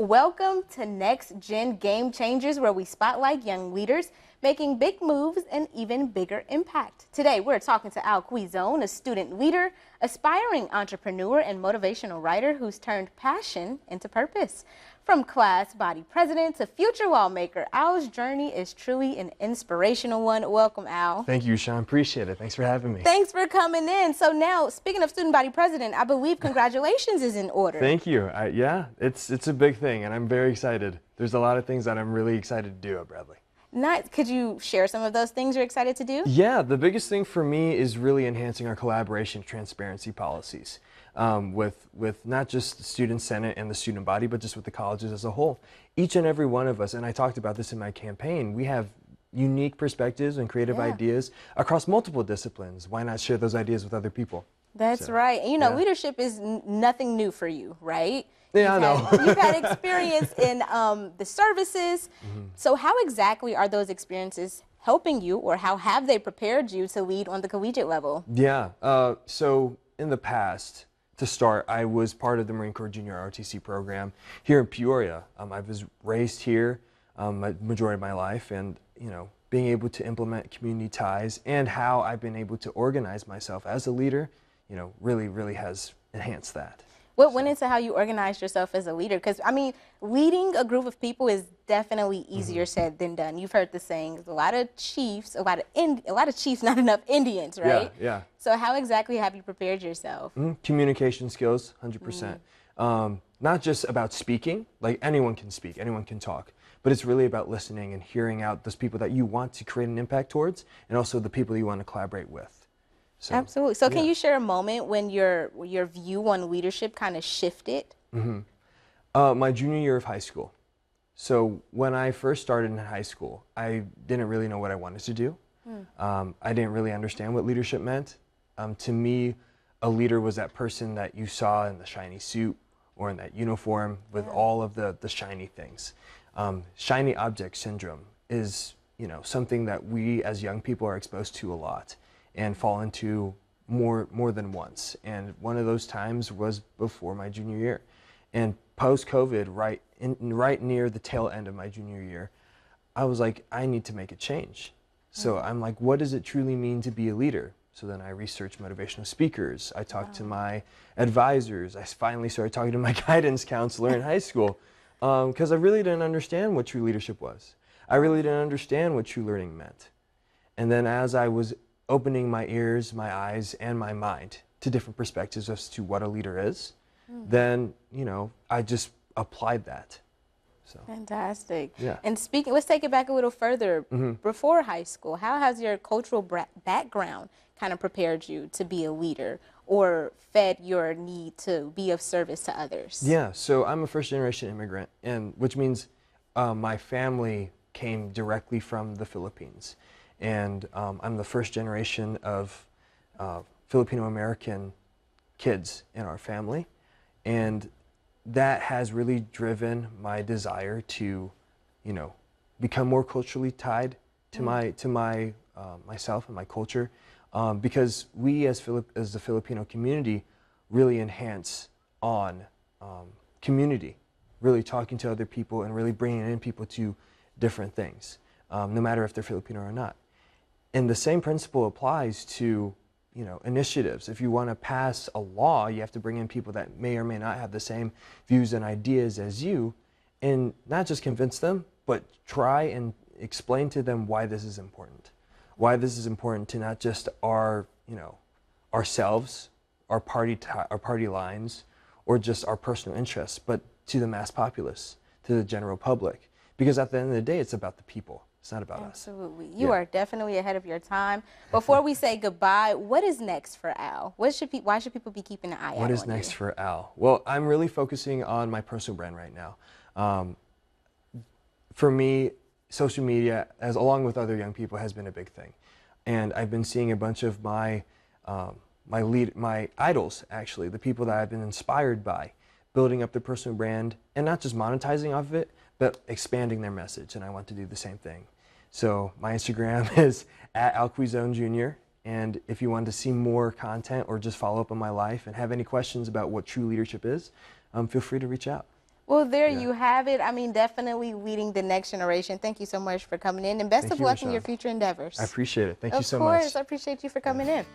Welcome to Next Gen Game Changers, where we spotlight young leaders making big moves and even bigger impact. Today, we're talking to Al Quizon, a student leader, aspiring entrepreneur, and motivational writer who's turned passion into purpose. From class body president to future lawmaker, Al's journey is truly an inspirational one. Welcome, Al. Thank you, Sean. Appreciate it. Thanks for having me. Thanks for coming in. So now, speaking of student body president, I believe congratulations is in order. Thank you. Yeah, it's a big thing, and I'm very excited. There's a lot of things that I'm really excited to do at Bradley. Nice. Could you share some of those things you're excited to do? Yeah, the biggest thing for me is really enhancing our collaboration transparency policies with not just the student senate and the student body, but just with the colleges as a whole. Each and every one of us, and I talked about this in my campaign, we have unique perspectives and creative ideas across multiple disciplines. Why not share those ideas with other people? That's right. And you know, leadership is nothing new for you, right? Yeah, I know. You've had experience in the services. So how exactly are those experiences helping you, or how have they prepared you to lead on the collegiate level? Yeah, so in the past, to start, I was part of the Marine Corps Junior ROTC program here in Peoria. I was raised here the majority of my life, and you know, being able to implement community ties and how I've been able to organize myself as a leader, you know, really has enhanced that. What went into how you organized yourself as a leader? Because, I mean, leading a group of people is definitely easier said than done. You've heard the saying, a lot of chiefs, a lot of chiefs, not enough Indians, right? Yeah. So how exactly have you prepared yourself? Communication skills, 100%. Not just about speaking, like anyone can speak, anyone can talk, but it's really about listening and hearing out those people that you want to create an impact towards, and also the people you want to collaborate with. So, Absolutely. So can you share a moment when your view on leadership kind of shifted? My junior year of high school. So when I first started in high school, I didn't really know what I wanted to do. I didn't really understand what leadership meant. To me, a leader was that person that you saw in the shiny suit or in that uniform with all of the shiny things. Shiny object syndrome is, you know, something that we as young people are exposed to a lot and fall into more than once. And one of those times was before my junior year. And post-COVID, right near the tail end of my junior year, I was like, I need to make a change. So I'm like, what does it truly mean to be a leader? So then I researched motivational speakers. I talked to my advisors. I finally started talking to my guidance counselor in high school because I really didn't understand what true leadership was. I really didn't understand what true learning meant. And then as I was opening my ears, my eyes, and my mind to different perspectives as to what a leader is, then, you know, I just applied that. So. Fantastic. Yeah. And speaking, let's take it back a little further. Before high school, how has your cultural background kind of prepared you to be a leader or fed your need to be of service to others? Yeah, so I'm a first-generation immigrant, and which means my family came directly from the Philippines. And I'm the first generation of Filipino-American kids in our family. And that has really driven my desire to, you know, become more culturally tied to myself and my culture, because we as the Filipino community really enhance on community, really talking to other people and really bringing in people to different things, no matter if they're Filipino or not. And the same principle applies to, you know, initiatives. If you want to pass a law, you have to bring in people that may or may not have the same views and ideas as you, and not just convince them, but try and explain to them why this is important. Why this is important to not just our, you know, ourselves, our party lines, or just our personal interests, but to the mass populace, to the general public. Because at the end of the day, it's about the people. It's not about us. Absolutely. You are definitely ahead of your time. Before we say goodbye, what is next for Al? Why should people be keeping an eye out on you? What is next for Al? Well, I'm really focusing on my personal brand right now. For me, social media, along with other young people, has been a big thing. And I've been seeing a bunch of my idols, actually, the people that I've been inspired by, building up their personal brand and not just monetizing off of it, but expanding their message, and I want to do the same thing. So my Instagram is @AlQuizonJr, and if you want to see more content or just follow up on my life and have any questions about what true leadership is, feel free to reach out. Well, there Yeah. you have it. I mean, definitely leading the next generation. Thank you so much for coming in, and best Thank of you, luck in Rashawn. your future endeavors. I appreciate it. Thank you Of so course, much. I appreciate you for coming in.